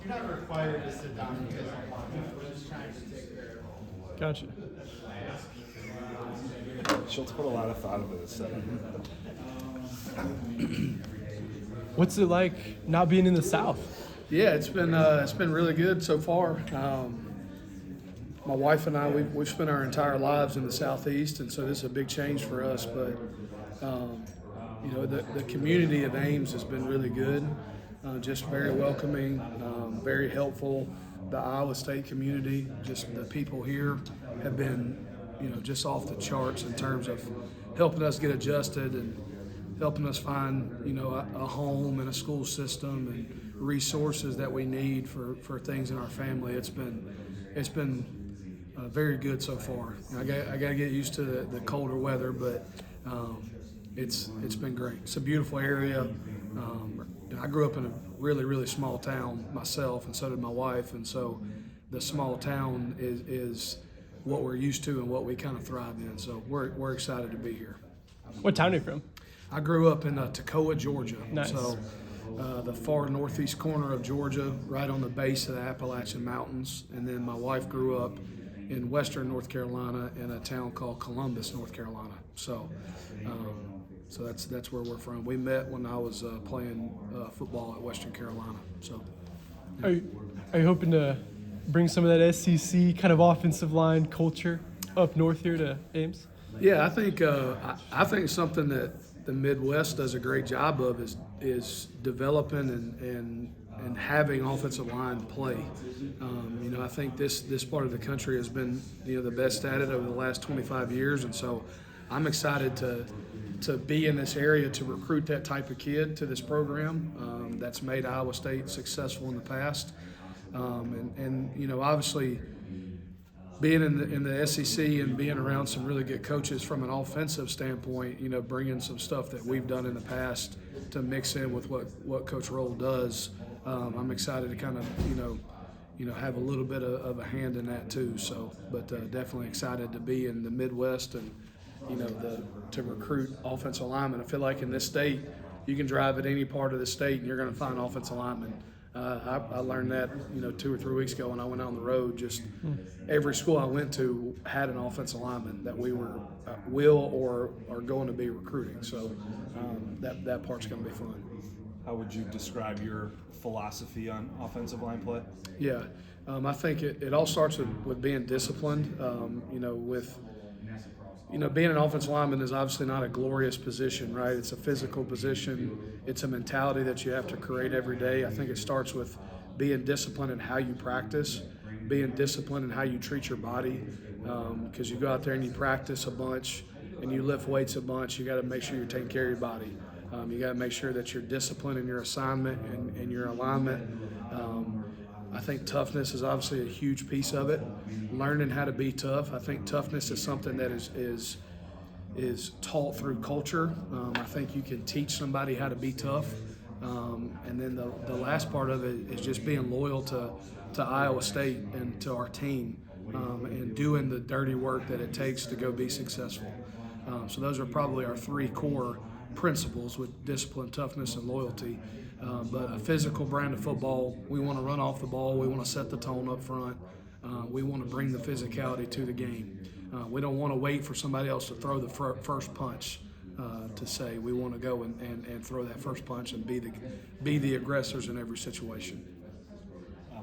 You're not required to sit down because we're just trying to take care of. Gotcha. Schultz put a lot of thought into this setup. What's it like not being in the South? Yeah, it's been really good so far. My wife and I, we've spent our entire lives in the Southeast, and so this is a big change for us. But the community of Ames has been really good, just very welcoming, very helpful. The Iowa State community, just the people here have been, just off the charts in terms of helping us get adjusted and helping us find, a home and a school system and resources that we need for things in our family. It's been very good so far. I got to get used to the colder weather, but it's been great. It's a beautiful area. I grew up in a really, really small town myself, and so did my wife, and so the small town is what we're used to and what we kind of thrive in. So we're excited to be here. What town are you from? I grew up in Toccoa, Georgia. Nice. So the far northeast corner of Georgia, right on the base of the Appalachian Mountains. And then my wife grew up in western North Carolina in a town called Columbus, North Carolina. So that's where we're from. We met when I was playing football at Western Carolina. So. Are you hoping to bring some of that SEC kind of offensive line culture up north here to Ames? Yeah, I think something that the Midwest does a great job of is developing and having offensive line play. I think this part of the country has been the best at it over the last 25 years, and so I'm excited to be in this area to recruit that type of kid to this program that's made Iowa State successful in the past, and obviously being in the SEC and being around some really good coaches from an offensive standpoint, bringing some stuff that we've done in the past to mix in with what Coach Roll does. I'm excited to kind of, have a little bit of a hand in that too. So, but definitely excited to be in the Midwest and, to recruit offensive linemen. I feel like in this state, you can drive at any part of the state and you're going to find offensive linemen. I learned that 2 or 3 weeks ago when I went on the road. Just every school I went to had an offensive lineman that we were will or are going to be recruiting. So that part's going to be fun. How would you describe your philosophy on offensive line play? Yeah, I think it all starts with being disciplined. Being an offensive lineman is obviously not a glorious position, right? It's a physical position. It's a mentality that you have to create every day. I think it starts with being disciplined in how you practice, being disciplined in how you treat your body, because you go out there and you practice a bunch and you lift weights a bunch. You got to make sure you're taking care of your body. You got to make sure that you're disciplined in your assignment and your alignment. I think toughness is obviously a huge piece of it. Learning how to be tough. I think toughness is something that is taught through culture. I think you can teach somebody how to be tough. And then the last part of it is just being loyal to Iowa State and to our team and doing the dirty work that it takes to go be successful. So those are probably our 3 core principles with discipline, toughness, and loyalty. But a physical brand of football, we want to run off the ball. We want to set the tone up front. We want to bring the physicality to the game. We don't want to wait for somebody else to throw the first punch to say we want to go and throw that first punch and be the aggressors in every situation.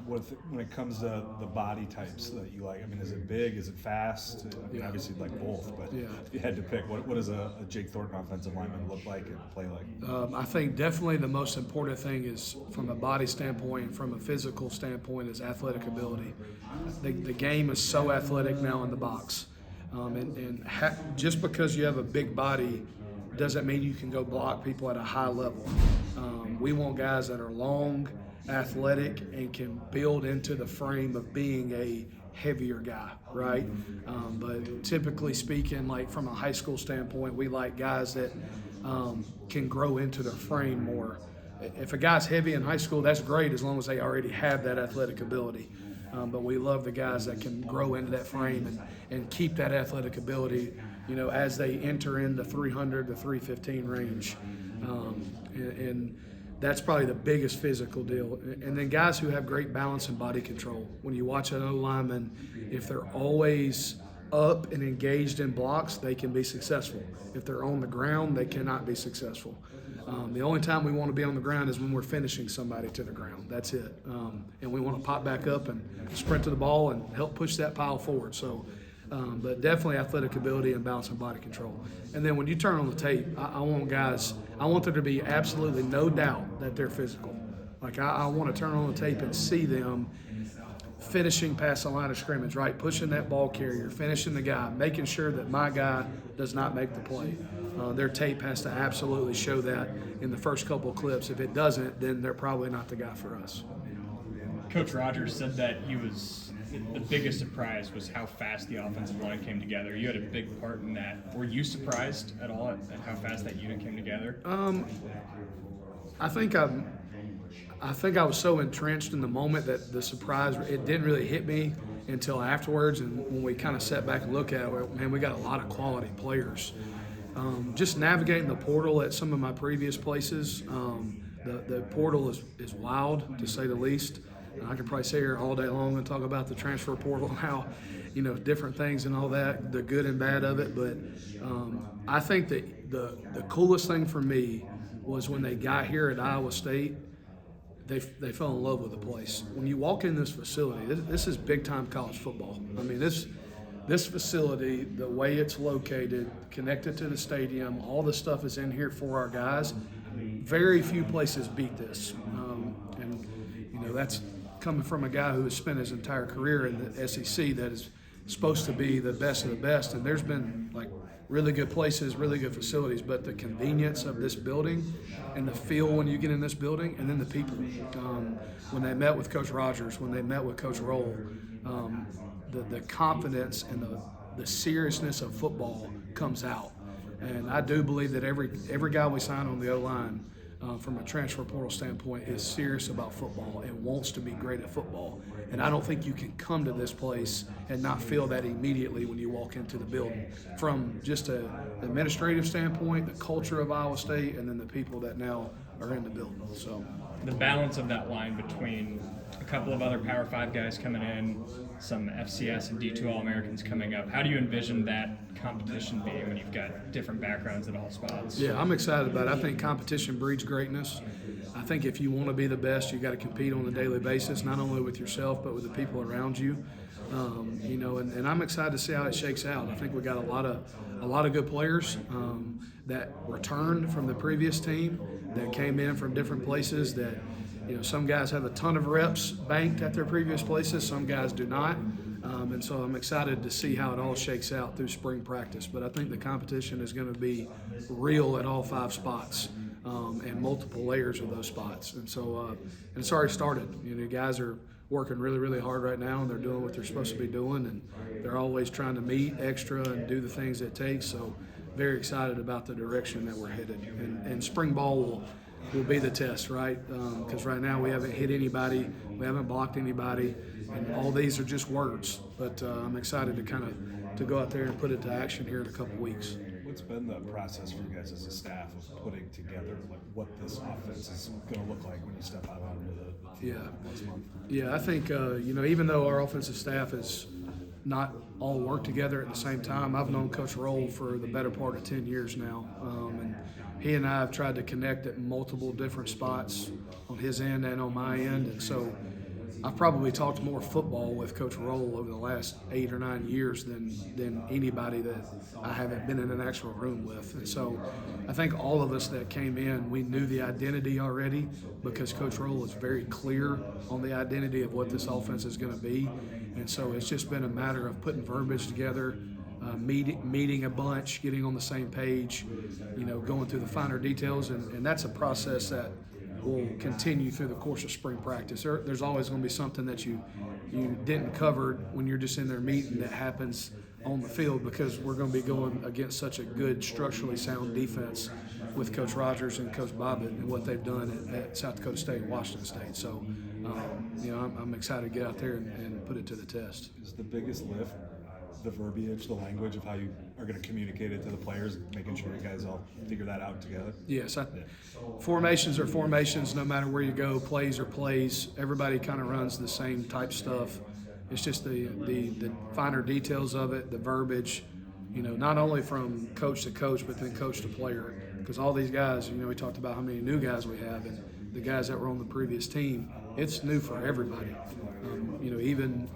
When it comes to the body types that you like, is it big? Is it fast? Obviously you'd like both, but if you had to pick, what does a Jake Thornton offensive lineman look like and play like? I think definitely the most important thing is from a body standpoint and from a physical standpoint is athletic ability. The game is so athletic now in the box. Just because you have a big body doesn't mean you can go block people at a high level. We want guys that are long, athletic, and can build into the frame of being a heavier guy, right? But typically speaking, like from a high school standpoint, we like guys that can grow into their frame more. If a guy's heavy in high school, that's great as long as they already have that athletic ability. But we love the guys that can grow into that frame and keep that athletic ability, as they enter in the 300 to 315 range. And That's probably the biggest physical deal. And then guys who have great balance and body control. When you watch an O-lineman, if they're always up and engaged in blocks, they can be successful. If they're on the ground, they cannot be successful. The only time we want to be on the ground is when we're finishing somebody to the ground. That's it. And we want to pop back up and sprint to the ball and help push that pile forward. So, but definitely athletic ability and balance and body control. And then when you turn on the tape, I want guys, I want there to be absolutely no doubt that they're physical. Like I want to turn on the tape and see them finishing past the line of scrimmage, right? Pushing that ball carrier, finishing the guy, making sure that my guy does not make the play. Their tape has to absolutely show that in the first couple of clips. If it doesn't, then they're probably not the guy for us. Coach Rogers said that the biggest surprise was how fast the offensive line came together. You had a big part in that. Were you surprised at all at how fast that unit came together? I think I was so entrenched in the moment that the surprise, it didn't really hit me until afterwards. And when we kind of sat back and looked at it, man, we got a lot of quality players. Just navigating the portal at some of my previous places, the portal is wild, to say the least. I could probably sit here all day long and talk about the transfer portal and how, different things and all that, the good and bad of it. But I think that the coolest thing for me was when they got here at Iowa State, they fell in love with the place. When you walk in this facility, this is big-time college football. I mean, this facility, the way it's located, connected to the stadium, all the stuff is in here for our guys. Very few places beat this. And that's coming from a guy who has spent his entire career in the SEC that is supposed to be the best of the best. And there's been like really good places, really good facilities, but the convenience of this building and the feel when you get in this building, and then the people. When they met with Coach Rogers, when they met with Coach Roll, the confidence and the seriousness of football comes out. And I do believe that every guy we sign on the O-line, from a transfer portal standpoint, is serious about football and wants to be great at football. And I don't think you can come to this place and not feel that immediately when you walk into the building, from just an administrative standpoint, the culture of Iowa State, and then the people that now are in the building. So The balance of that line between a couple of other Power 5 guys coming in, some FCS and D2 All-Americans coming up, how do you envision that competition being when you've got different backgrounds at all spots? Yeah, I'm excited about it. I think competition breeds greatness. I think if you want to be the best, you got to compete on a daily basis, not only with yourself but with the people around you. And I'm excited to see how it shakes out. I think we got a lot of good players that returned from the previous team, that came in from different places. That some guys have a ton of reps banked at their previous places, some guys do not. And so I'm excited to see how it all shakes out through spring practice. But I think the competition is going to be real at all 5 spots, and multiple layers of those spots. And so and it's already started. Guys are working really, really hard right now, and they're doing what they're supposed to be doing, and they're always trying to meet extra and do the things it takes. So very excited about the direction that we're headed. And spring ball will be the test, right? Because right now we haven't hit anybody, we haven't blocked anybody, and all these are just words. But I'm excited to go out there and put it to action here in a couple weeks. What's been the process for you guys as a staff of putting together what this offense is going to look like when you step out onto the field next month? Yeah, I think even though our offensive staff is not all work together at the same time, I've known Coach Roll for the better part of 10 years now, and he and I have tried to connect at multiple different spots on his end and on my end, and so I've probably talked more football with Coach Roll over the last 8 or 9 years than anybody that I haven't been in an actual room with. And so I think all of us that came in, we knew the identity already, because Coach Roll is very clear on the identity of what this offense is going to be. And so it's just been a matter of putting verbiage together, meeting a bunch, getting on the same page, going through the finer details. And that's a process that will continue through the course of spring practice. There's always going to be something that you didn't cover when you're just in there meeting that happens on the field, because we're going to be going against such a good, structurally sound defense with Coach Rogers and Coach Bobbitt and what they've done at South Dakota State and Washington State. So, I'm excited to get out there and put it to the test. Is the biggest lift the verbiage, the language of how you are going to communicate it to the players, making sure you guys all figure that out together? Yes, formations are formations no matter where you go. Plays are plays. Everybody kind of runs the same type stuff. It's just the finer details of it, the verbiage, not only from coach to coach, but then coach to player. Because all these guys, we talked about how many new guys we have, and the guys that were on the previous team, it's new for everybody. Even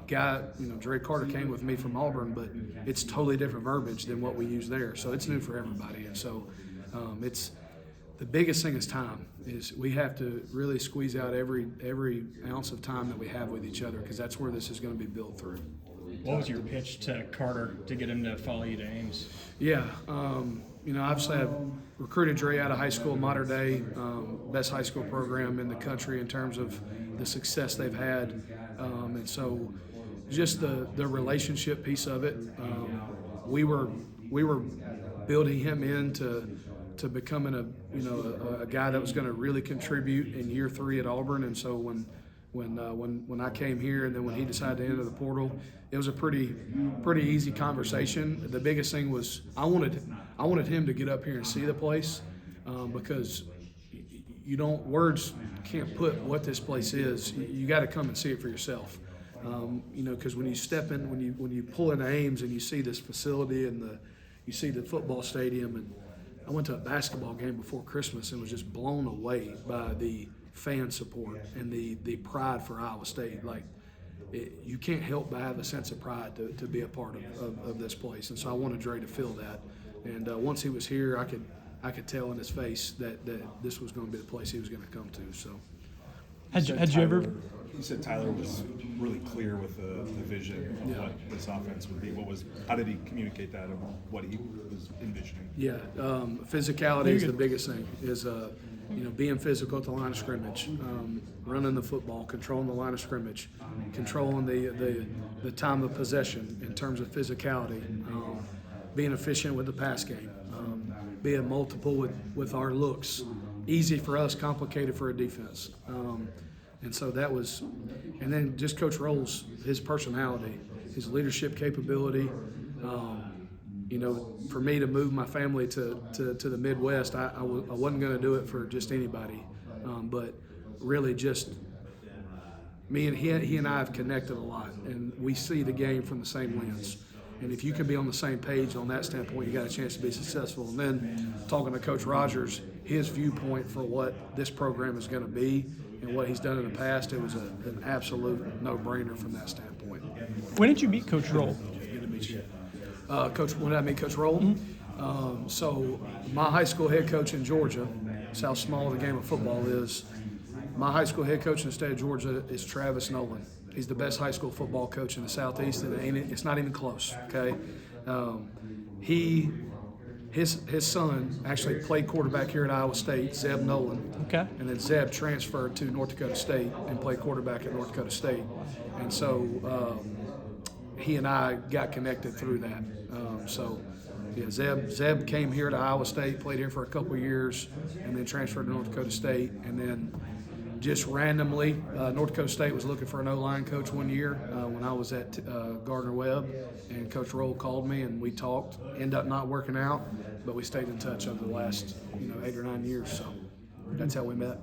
Dre Carter came with me from Auburn, but it's totally different verbiage than what we use there. So it's new for everybody. And so it's the biggest thing is time. Is we have to really squeeze out every ounce of time that we have with each other, because that's where this is going to be built through. What was your pitch to Carter to get him to follow you to Ames? Yeah, obviously I've recruited Dre out of high school, modern day, best high school program in the country in terms of the success they've had. And so just the relationship piece of it, we were building him into becoming a guy that was going to really contribute in year 3 at Auburn. And so when I came here, and then when he decided to enter the portal, it was a pretty easy conversation. The biggest thing was I wanted him to get up here and see the place, because words can't put what this place is. You got to come and see it for yourself. Because when you step in, when you pull into Ames and you see this facility and you see the football stadium, and I went to a basketball game before Christmas and was just blown away by the fan support and the pride for Iowa State. You can't help but have a sense of pride to be a part of this place. And so I wanted Dre to feel that. And once he was here, I could tell in his face that this was going to be the place he was going to come to. So, had you ever? You said Tyler was really clear with the vision of what this offense would be. How did he communicate that, and what he was envisioning? Yeah, physicality is the biggest thing. Is being physical at the line of scrimmage, running the football, controlling the line of scrimmage, controlling the time of possession in terms of physicality, being efficient with the pass game, being multiple with our looks. Easy for us, complicated for a defense. And so that was, and then just Coach Roll's, his personality, his leadership capability. For me to move my family to the Midwest, I wasn't going to do it for just anybody, but really just me and he and I have connected a lot, and we see the game from the same lens. And if you can be on the same page on that standpoint, you got a chance to be successful. And then talking to Coach Rogers, his viewpoint for what this program is going to be and what he's done in the past, it was an absolute no-brainer from that standpoint. When did you meet Coach Roll? Good to meet you. When did I meet Coach Roll? Mm-hmm. So my high school head coach in Georgia, that's how small the game of football is. My high school head coach in the state of Georgia is Travis Nolan. He's the best high school football coach in the Southeast, and it's not even close, okay? His son actually played quarterback here at Iowa State, Zeb Nolan. Okay. And then Zeb transferred to North Dakota State and played quarterback at North Dakota State. And so he and I got connected through that. Zeb came here to Iowa State, played here for a couple of years, and then transferred to North Dakota State. And then just randomly, North Dakota State was looking for an O-line coach one year when I was at Gardner-Webb, and Coach Roll called me and we talked. Ended up not working out, but we stayed in touch over the last 8 or 9 years. So that's how we met.